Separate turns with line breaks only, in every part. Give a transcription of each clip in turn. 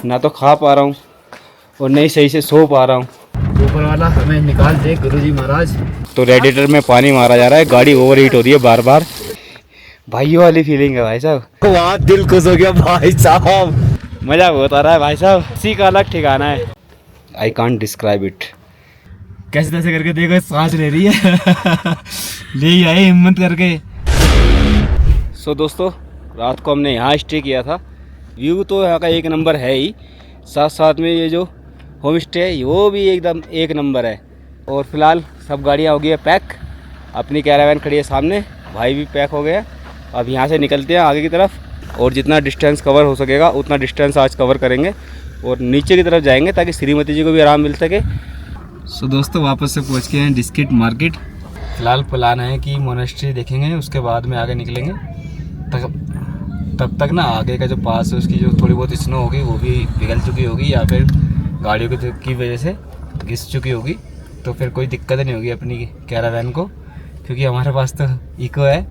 ना तो खा पा रहा हूँ और नहीं सही से सो पा रहा हूँ। ऊपर वाला हमें निकाल दे गुरुजी महाराज। तो रेडिएटर में पानी मारा जा रहा है, गाड़ी ओवर हीट हो रही है बार बार। भाइयों वाली फीलिंग है भाई साहब, वहाँ दिल खुश हो गया भाई साहब, मज़ा बहुत आ रहा है भाई साहब, इसी का अलग ठिकाना है। I can't describe it. कैसे तैसे करके देखो सांस ले रही है ले आए हिम्मत करके। सो दोस्तों, रात को हमने यहाँ स्टे किया था। व्यू तो यहाँ का एक नंबर है ही, साथ साथ में ये जो होम स्टे है वो भी एकदम एक नंबर है। और फिलहाल सब गाड़ियाँ हो गई है पैक, अपनी कैरावैन खड़ी है सामने, भाई भी पैक हो गया। अब यहाँ से निकलते हैं आगे की तरफ और जितना डिस्टेंस कवर हो सकेगा उतना डिस्टेंस आज कवर करेंगे और नीचे की तरफ जाएंगे ताकि श्रीमती जी को भी आराम मिल सके। सो दोस्तों, वापस से पहुँच गए हैं डिस्किट मार्केट। फ़िलहाल प्लान है कि मोनेस्ट्री देखेंगे, उसके बाद में आगे निकलेंगे। तब तक ना आगे का जो पास है उसकी जो थोड़ी बहुत स्नो होगी वो भी पिघल चुकी होगी या फिर गाड़ियों की वजह से घिस चुकी होगी, तो फिर कोई दिक्कत नहीं होगी अपनी कैरावैन को, क्योंकि हमारे पास तो इको है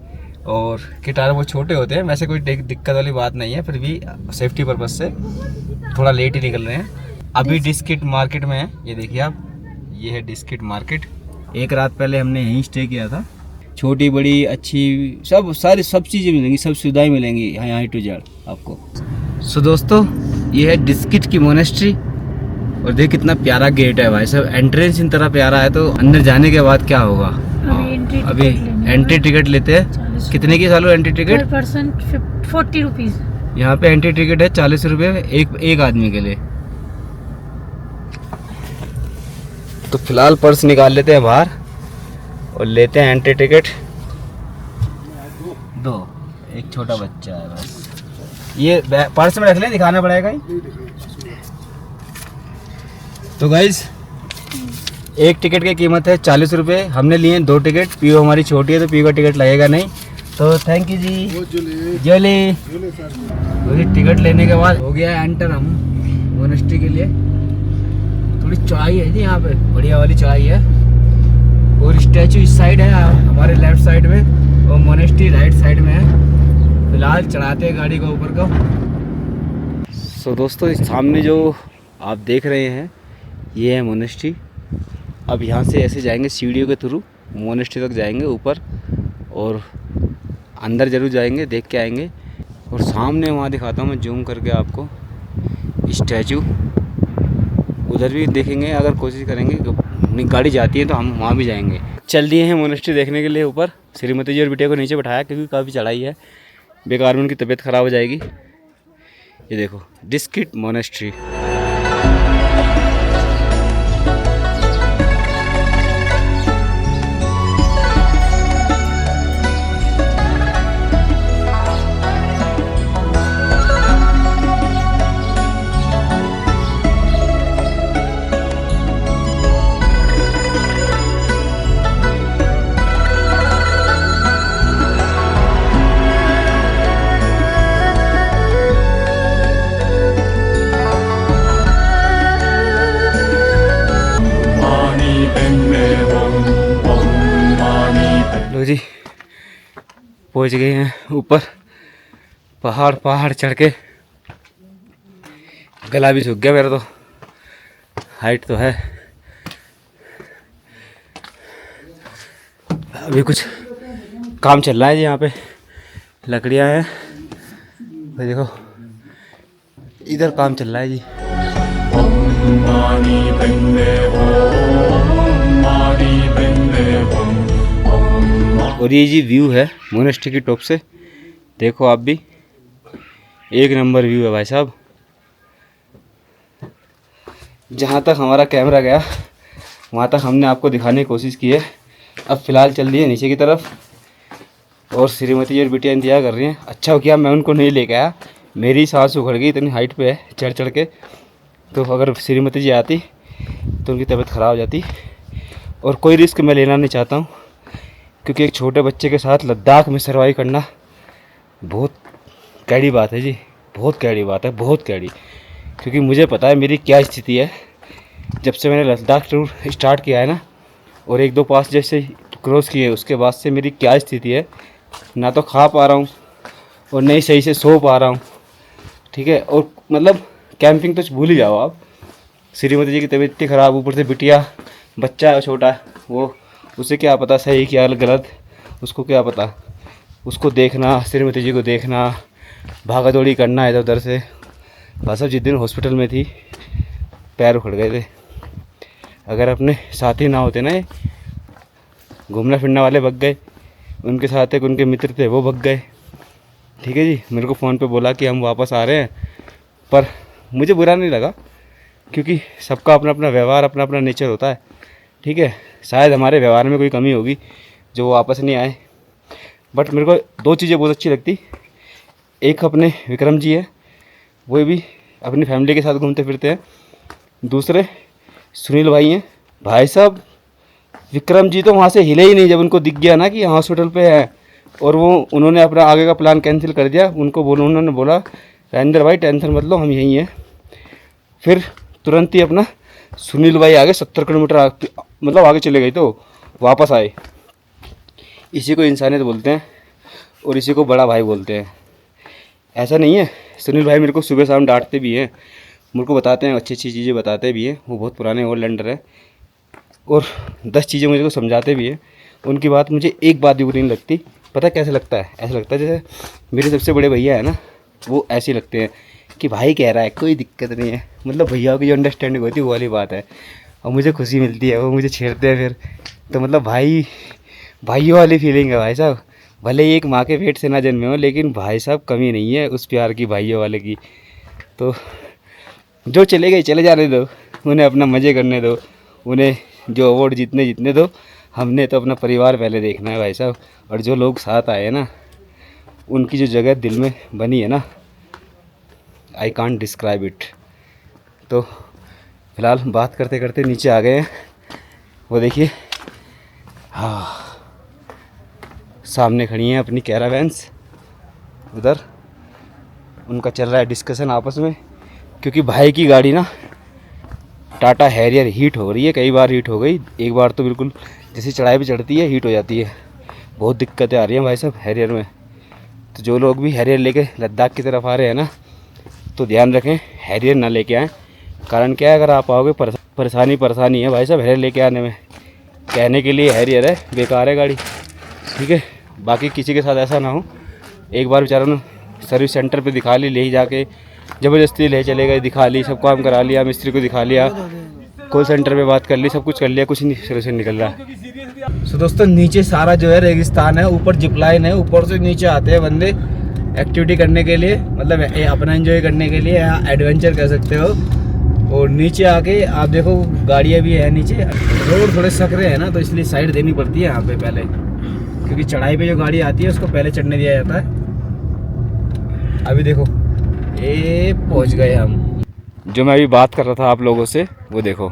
और गिटार वो छोटे होते हैं। वैसे कोई दिक्कत वाली बात नहीं है, फिर भी सेफ्टी पर्पज़ से थोड़ा लेट ही निकल रहे हैं। अभी डिस्किट मार्केट में है, ये देखिए आप, ये है डिस्किट मार्केट। एक रात पहले हमने यहीं स्टे किया था। छोटी बड़ी अच्छी सब चीज़ें मिलेंगी, सब सुविधाएं मिलेंगी यहाँ टू जेड आपको। सो दोस्तों, ये है डिस्किट की मोनेस्ट्री और देख कितना प्यारा गेट है भाई साहब। एंट्रेंस इन तरह प्यारा है, तो अंदर जाने के बाद क्या होगा। अभी एंट्री टिकट लेते हैं। कितने की सालों एंट्री टिकट?
40 रुपीज़।
यहाँ पे एंट्री टिकट है 40 रुपये एक आदमी के लिए। तो फिलहाल पर्स निकाल लेते हैं बाहर और लेते हैं एंट्री टिकट। एक छोटा बच्चा है बस, ये पर्स में रख लें, दिखाना पड़ेगा ही। तो गाइज, एक टिकट की कीमत है 40 रुपये। हमने लिए 2 टिकट, पीओ हमारी छोटी है तो पीओ का टिकट लगेगा नहीं। तो थैंक यू जी। जोली टिकट लेने के बाद हो गया एंटर हम मोनेस्ट्री के लिए। थोड़ी चढ़ाई है जी यहाँ पे, बढ़िया वाली चढ़ाई है। और स्टैचू इस साइड है हमारे लेफ्ट साइड में और मोनेस्ट्री राइट साइड में है। फिलहाल चढ़ाते हैं गाड़ी को ऊपर को। सो दोस्तों, इस सामने जो आप देख रहे हैं ये है मोनेस्ट्री। अब यहाँ से ऐसे जाएंगे सीढ़ियों के थ्रू मोनेस्ट्री तक जाएंगे ऊपर और अंदर ज़रूर जाएंगे, देख के आएंगे। और सामने वहाँ दिखाता हूँ मैं जूम करके आपको स्टैचू, उधर भी देखेंगे। अगर कोशिश करेंगे, गाड़ी जाती है तो हम वहाँ भी जाएंगे। चल दिए हैं मोनेस्ट्री देखने के लिए ऊपर। श्रीमती जी और बिटिया को नीचे बैठाया क्योंकि काफ़ी चढ़ाई है, बेकार में उनकी तबीयत ख़राब हो जाएगी। ये देखो डिस्किट मोनेस्ट्री। लो जी, पहुंच गए हैं ऊपर। पहाड़ चढ़ के गला भी सूख गया मेरा, तो हाइट तो है। अभी कुछ काम चल रहा है जी यहाँ पे, लकड़ियाँ हैं, देखो इधर काम चल रहा है जी। और ये जी व्यू है मोनेस्ट्री की टॉप से, देखो आप भी, एक नंबर व्यू है भाई साहब। जहाँ तक हमारा कैमरा गया वहाँ तक हमने आपको दिखाने की कोशिश की है। अब फ़िलहाल चल रही है नीचे की तरफ और श्रीमती जी और बिटिया इंतजार कर रही हैं। अच्छा हो गया मैं उनको नहीं लेके आया, मेरी सांस उखड़ गई, इतनी हाइट पे है चढ़ के। तो अगर श्रीमती जी आती तो उनकी तबीयत ख़राब हो जाती। और कोई रिस्क मैं लेना नहीं चाहता हूँ, क्योंकि एक छोटे बच्चे के साथ लद्दाख में सर्वाइव करना बहुत कैड़ी बात है जी, बहुत कैड़ी बात है, बहुत कैड़ी। क्योंकि मुझे पता है मेरी क्या स्थिति है। जब से मैंने लद्दाख टूर स्टार्ट किया है ना, और 1-2 पास जैसे क्रॉस किए, उसके बाद से मेरी क्या स्थिति है। ना तो खा पा रहा हूँ और नहीं सही से सो पा रहा हूँ, ठीक है। और मतलब कैंपिंग तो भूल ही जाओ आप। श्रीमती जी की तबीयत इतनी ख़राब, ऊपर से बिटिया, बच्चा है छोटा, वो उसे क्या पता सही क्या गलत, उसको क्या पता। उसको देखना, श्रीमती जी को देखना, भागा दौड़ी करना इधर उधर से। बस अब जिस दिन हॉस्पिटल में थी पैर उखड़ गए थे। अगर अपने साथी ना होते ना, ये घूमना फिरने वाले भग गए, उनके साथ एक उनके मित्र थे वो भग गए। ठीक है जी, मेरे को फ़ोन पे बोला कि हम वापस आ रहे हैं, पर मुझे बुरा नहीं लगा क्योंकि सबका अपना अपना व्यवहार, अपना अपना नेचर होता है। ठीक है, शायद हमारे व्यवहार में कोई कमी होगी जो वो वापस नहीं आए। बट मेरे को दो चीज़ें बहुत अच्छी लगती। एक अपने विक्रम जी है, वो भी अपनी फैमिली के साथ घूमते फिरते हैं। दूसरे सुनील भाई हैं। भाई साहब विक्रम जी तो वहाँ से हिले ही नहीं जब उनको दिख गया ना कि हॉस्पिटल पे है, और वो उन्होंने अपना आगे का प्लान कैंसिल कर दिया। उन्होंने बोला राजेंद्र भाई टेंशन मत लो, हम यहीं हैं। फिर तुरंत ही अपना सुनील भाई आगे 70 किलोमीटर मतलब आगे चले गए, तो वापस आए। इसी को इंसानियत बोलते हैं और इसी को बड़ा भाई बोलते हैं। ऐसा नहीं है, सुनील भाई मेरे को सुबह शाम डांटते भी हैं, मेरे को बताते हैं, अच्छी अच्छी चीज़ें बताते भी हैं। वो बहुत पुराने ऑलराउंडर है और 10 चीज़ें मुझे को समझाते भी हैं। उनकी बात मुझे एक बात भी बुरी नहीं लगती। पता कैसे लगता है? ऐसा लगता है जैसे मेरे सबसे बड़े भैया है ना, वो ऐसे लगते हैं कि भाई कह रहा है कोई दिक्कत नहीं है। मतलब भैया की जो अंडरस्टैंडिंग होती है वो वाली बात है, और मुझे खुशी मिलती है। वो मुझे छेड़ते हैं फिर, तो मतलब भाइयों वाली फीलिंग है भाई साहब। भले ही एक माँ के पेट से ना जन्मे हो, लेकिन भाई साहब कमी नहीं है उस प्यार की, भाइयों वाले की। तो जो चले गए चले जाने दो, उन्हें अपना मज़े करने दो, उन्हें जो अवार्ड जीतने दो। हमने तो अपना परिवार पहले देखना है भाई साहब। और जो लोग साथ आए हैं ना, उनकी जो जगह दिल में बनी है ना, आई कांट डिस्क्राइब इट। तो फिलहाल बात करते करते नीचे आ गए हैं। वो देखिए, हाँ, सामने खड़ी हैं अपनी कैरावैन्स। उधर उनका चल रहा है डिस्कशन आपस में, क्योंकि भाई की गाड़ी ना टाटा हैरियर हीट हो रही है। कई बार हीट हो गई, एक बार तो बिल्कुल जैसे चढ़ाई पे चढ़ती है हीट हो जाती है। बहुत दिक्कतें आ रही हैं भाई साहब हैरियर में। तो जो लोग भी हैरियर लेके लद्दाख की तरफ आ रहे हैं ना, तो ध्यान रखें, हैरियर ना लेके आएँ। कारण क्या है, अगर आप आओगे परेशानी है भाई साहब हैरियर लेके आने में। कहने के लिए हैरियर है, बेकार है गाड़ी। ठीक है, बाकी किसी के साथ ऐसा ना हो। एक बार बेचारों ने सर्विस सेंटर पे दिखा ली, ले ही जाके ज़बरदस्ती ले चले गए, दिखा ली, सब काम करा लिया, मिस्त्री को दिखा लिया, कॉल सेंटर पे बात कर ली, सब कुछ कर लिया, कुछ नहीं सोल्यूशन निकल रहा। सो दोस्तों, नीचे सारा जो है रेगिस्तान है, ऊपर जिप लाइन है, ऊपर से नीचे आते हैं बंदे एक्टिविटी करने के लिए, मतलब अपना एंजॉय करने के लिए, एडवेंचर कर सकते हो। और नीचे आके आप देखो गाड़ियाँ भी है नीचे। रोड थोड़े सकरे हैं ना, तो इसलिए साइड देनी पड़ती है यहाँ पे पहले, क्योंकि चढ़ाई पे जो गाड़ी आती है उसको पहले चढ़ने दिया जाता है। अभी देखो ये पहुँच गए हम। जो मैं अभी बात कर रहा था आप लोगों से, वो देखो,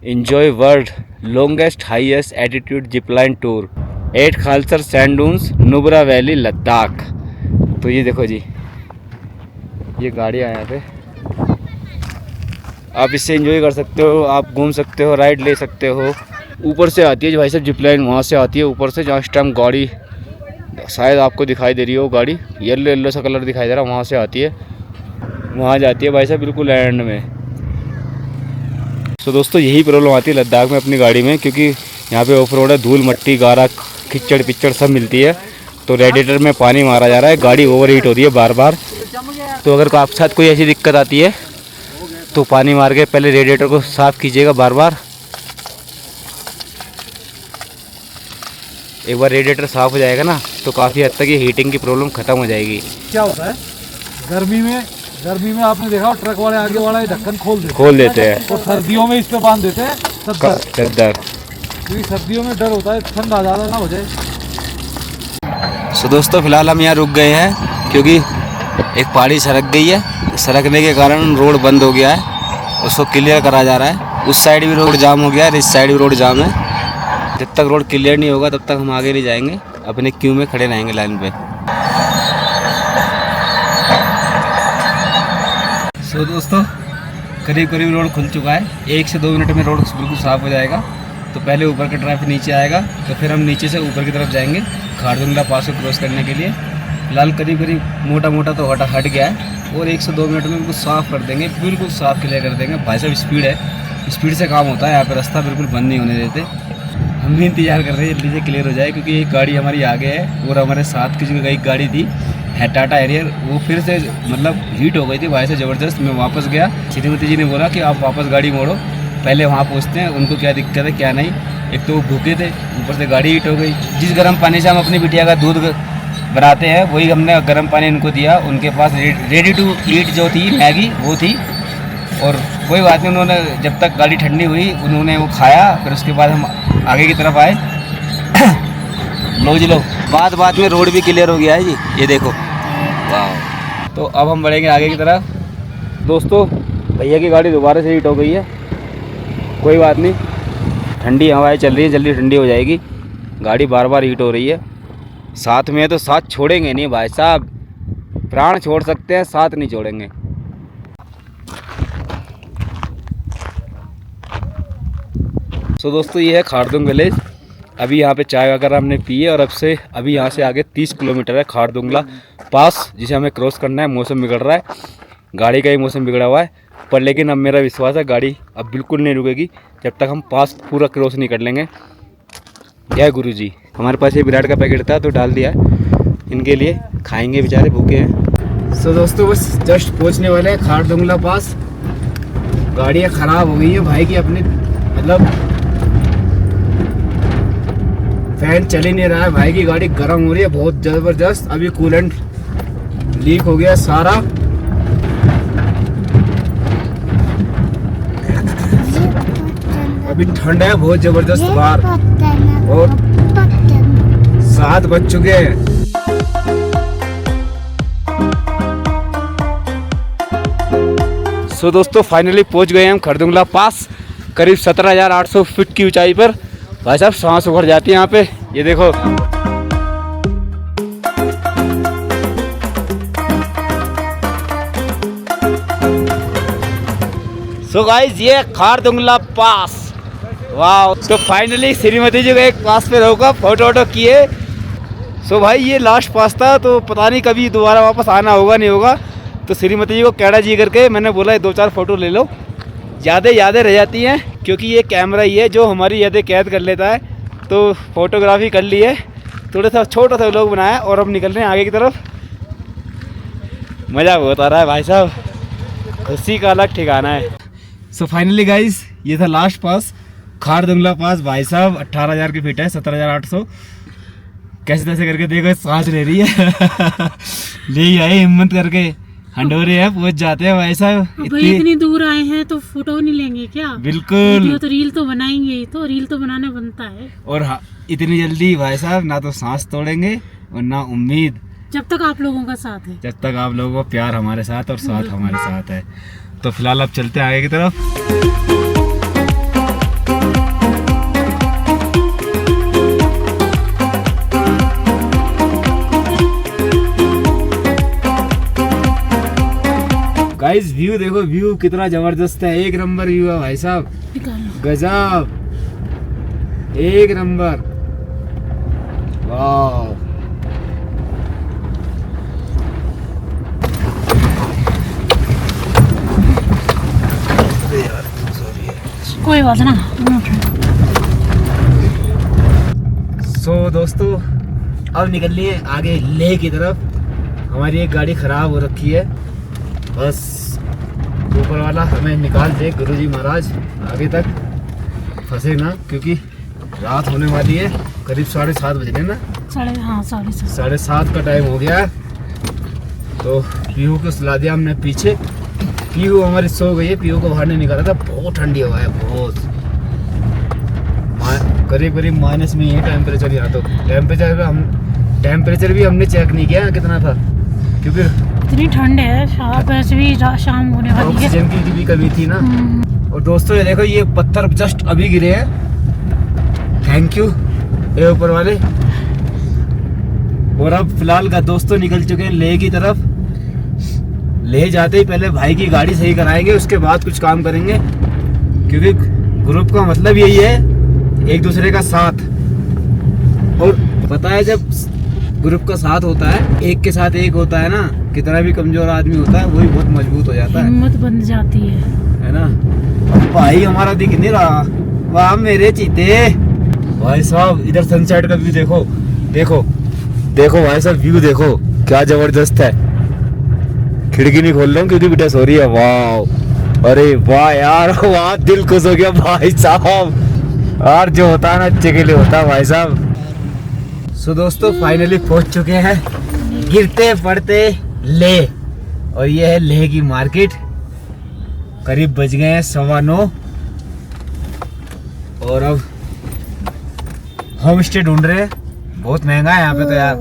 enjoy world longest highest altitude zip line tour at Khalsar sand dunes Nubra valley Ladakh. तो ये देखो जी, ये गाड़ियाँ यहाँ पे, आप इससे एंजॉय कर सकते हो, आप घूम सकते हो, राइड ले सकते हो। ऊपर से आती है जो भाई साहब जिप लाइन, वहाँ से आती है ऊपर से, जहाँ इस टाइम गाड़ी शायद आपको दिखाई दे रही हो, गाड़ी येलो सा कलर दिखाई दे रहा है, वहाँ से आती है, वहाँ जाती है भाई साहब बिल्कुल एंड में। तो दोस्तों यही प्रॉब्लम आती है लद्दाख में अपनी गाड़ी में, क्योंकि यहाँ पे ऑफ रोड है, धूल मट्टी गारा कीचड़ पिचड़ सब मिलती है। तो रेडिएटर में पानी मारा जा रहा है, गाड़ी ओवर हीट हो रही है बार बार। तो अगर आपके साथ कोई ऐसी दिक्कत आती है तो पानी मार के पहले रेडिएटर को साफ़ कीजिएगा बार बार। एक बार रेडिएटर साफ़ हो जाएगा ना, तो काफ़ी हद तक ये हीटिंग की प्रॉब्लम ख़त्म हो जाएगी।
क्या होता है गर्मी में आपने देखा ट्रक वाले आगे वाला ढक्कन खोल देते हैं, और सर्दियों में इस पे बांध देते हैं चद्दर, क्योंकि सर्दियों में डर होता है ठंडा ज़्यादा ना हो जाए।
सो दोस्तों फिलहाल हम यहाँ रुक गए हैं, क्योंकि एक पहाड़ी सरक गई है, सरकने के कारण रोड बंद हो गया है, उसको क्लियर करा जा रहा है। उस साइड भी रोड जाम हो गया है, इस साइड भी रोड जाम है। जब तक रोड क्लियर नहीं होगा तब तक हम आगे नहीं जाएंगे, अपने क्यू में खड़े रहेंगे लाइन पे। सो दोस्तों करीब रोड खुल चुका है, 1 से 2 मिनट में रोड बिल्कुल साफ़ हो जाएगा। तो पहले ऊपर का ट्रैफिक नीचे आएगा, तो फिर हम नीचे से ऊपर की तरफ जाएंगे खारदुंगला पास को क्रॉस करने के लिए। फिलहाल करीब करीब मोटा मोटा तो हट गया है और 1 से 2 मिनट में बिल्कुल साफ़ कर देंगे, बिल्कुल साफ़ क्लियर कर देंगे। भाई साहब स्पीड से काम होता है यहाँ पे, रास्ता बिल्कुल बंद नहीं होने देते। हम भी इंतजार कर रहे हैं जल्दी से क्लियर हो जाए, क्योंकि एक गाड़ी हमारी आगे है और हमारे साथ की जो एक गाड़ी थी है टाटा हैरियर, वो फिर से मतलब हीट हो गई थी भाई से ज़बरदस्त। मैं वापस गया, श्रीमती जी ने बोला कि आप वापस गाड़ी मोड़ो, पहले वहाँ पूछते हैं उनको क्या दिक्कत है क्या नहीं। एक तो वो भूखे थे, ऊपर से गाड़ी हीट हो गई। जिस गर्म पानी से हम अपनी बिटिया का दूध बनाते हैं वही हमने गर्म पानी उनको दिया। उनके पास रेडी टू ईट जो थी मैगी वो थी, और कोई बात नहीं, उन्होंने जब तक गाड़ी ठंडी हुई उन्होंने वो खाया। फिर उसके बाद हम आगे की तरफ आए। लो जी लो, बात में रोड भी क्लियर हो गया है जी, ये देखो वाह। तो अब हम बढ़ेंगे आगे की तरफ। दोस्तों भैया की गाड़ी दोबारा से हीट हो गई है, कोई बात नहीं, ठंडी हवाएं चल रही है, जल्दी ठंडी हो जाएगी। गाड़ी बार बार हीट हो रही है, साथ में है तो साथ छोड़ेंगे नहीं भाई साहब, प्राण छोड़ सकते हैं, साथ नहीं छोड़ेंगे। सो दोस्तों ये है खारदुंग विलेज। अभी यहाँ पे चाय वगैरह हमने पी है और अभी यहाँ से आगे 30 किलोमीटर है खारदुंगला पास, जिसे हमें क्रॉस करना है। मौसम बिगड़ रहा है, गाड़ी का ही मौसम बिगड़ा हुआ है, पर लेकिन अब मेरा विश्वास है गाड़ी अब बिल्कुल नहीं रुकेगी जब तक हम पास पूरा क्रॉस नहीं कर लेंगे। जय गुरु जी। हमारे पास ये विराट का पैकेट था तो डाल दिया है इनके लिए, खाएंगे बेचारे भूखे हैं। सो दोस्तों बस जस्ट पहुँचने वाले हैं खारदुंगला पास। गाड़ियाँ ख़राब हो गई है भाई की अपनी, मतलब फैन चल ही नहीं रहा है भाई की, गाड़ी गर्म हो रही है बहुत ज़बरदस्त। अभी कूलेंट लीक हो गया सारा। अभी ठंड है बहुत ज़बरदस्त बाहर, और 7 बज चुके हैं। सो दोस्तों फाइनली पहुंच गए हम खारदुंगला पास, करीब 17,800 फीट की ऊंचाई पर। भाई साहब सांस उखड़ जाती है यहाँ पे, ये देखो। सो गाइस ये खारदुंगला पास, वाह। तो फाइनली श्रीमती जी को एक पास पे रोका, फोटो किए। सो भाई ये लास्ट पास था, तो पता नहीं कभी दोबारा वापस आना होगा नहीं होगा। तो श्रीमती जी को कैड़ा जी करके मैंने बोला 2-4 फ़ोटो ले लो, यादें रह जाती हैं, क्योंकि ये कैमरा ही है जो हमारी यादें कैद कर लेता है। तो फोटोग्राफी कर ली है, थोड़ा सा छोटा सा व्लॉग बनाया, और अब निकल रहे हैं आगे की तरफ। मज़ा बहुत आ रहा है भाई साहब, खुशी का अलग ठिकाना है। सो फाइनली गाइस ये था लास्ट पास, खारदुंगला पास। भाई साहब 18,000 की फीट है, 17,800। कैसे तैसे करके देखो सांस ले रही है ले आए हिम्मत करके, हंडोरे है पहुंच जाते हैं भाई साहब।
इतनी दूर आए हैं तो फोटो नहीं लेंगे क्या?
बिल्कुल,
तो रील तो बनाएंगे ही, तो रील तो बनाना बनता है।
और इतनी जल्दी भाई साहब ना तो सांस तोड़ेंगे और ना उम्मीद,
जब तक आप लोगों का साथ है,
जब तक आप लोगों का प्यार हमारे साथ और साथ हमारे साथ है। तो फिलहाल अब चलते हैं आगे की तरफ। गाइस व्यू देखो, व्यू कितना जबरदस्त है, एक नंबर व्यू है भाई साहब, गजब, एक नंबर, वाह।
कोई बात ना।
सो दोस्तों अब निकल लिए आगे लेह की तरफ। हमारी एक गाड़ी खराब हो रखी है, बस ऊपर वाला हमें निकाल दे गुरुजी महाराज, आगे तक फंसे ना, क्योंकि रात होने वाली है, करीब 7:30 बज रहे ना, 7:30 का टाइम हो गया है। तो पीहू को सुला दिया हमने पीछे, पीहू हमारी सो गई है, पीहू को बाहर नहीं निकाला था, बहुत ठंडी हवा है, बहुत करीब माइनस में ये टेम्परेचर। यहाँ तो टेम्परेचर भी हमने चेक नहीं किया कितना था, क्योंकि
इतनी ठंड है, वैसे भी शाम होने वाली है,
ऑक्सीजन की भी कमी थी ना। और दोस्तों ये देखो ये पत्थर जस्ट अभी गिरे हैं, थैंक यू ये ऊपर वाले। और अब फिलहाल का दोस्तों निकल चुके हैं लेह की तरफ। लेह जाते ही पहले भाई की गाड़ी सही कराएंगे, उसके बाद कुछ काम करेंगे, क्योंकि ग्रुप का मतलब यही है एक दूसरे का साथ। और पता है जब ग्रुप का साथ होता है, एक के साथ एक होता है ना, कितना भी कमजोर आदमी होता है वही बहुत मजबूत हो जाता है
हिम्मत बन जाती है
ना। अब भाई हमारा दिख नहीं रहा, वाह मेरे चीते। भाई साहब इधर सनसेट का व्यू देखो, देखो देखो भाई साहब व्यू देखो क्या जबरदस्त है। खिड़की नहीं खोल रहा हूँ क्योंकि बेटा सो रही है। वाह, अरे वाह यार, वाह दिल खुश हो गया भाई साहब। यार जो होता है ना अच्छे के लिए होता है भाई साहब। सो दोस्तों फाइनली पहुंच चुके हैं गिरते पड़ते ले, और ये है लेह की मार्केट। करीब बज गए हैं 9:15 और अब होम स्टे ढूंढ रहे हैं। बहुत महंगा है यहाँ पे तो यार।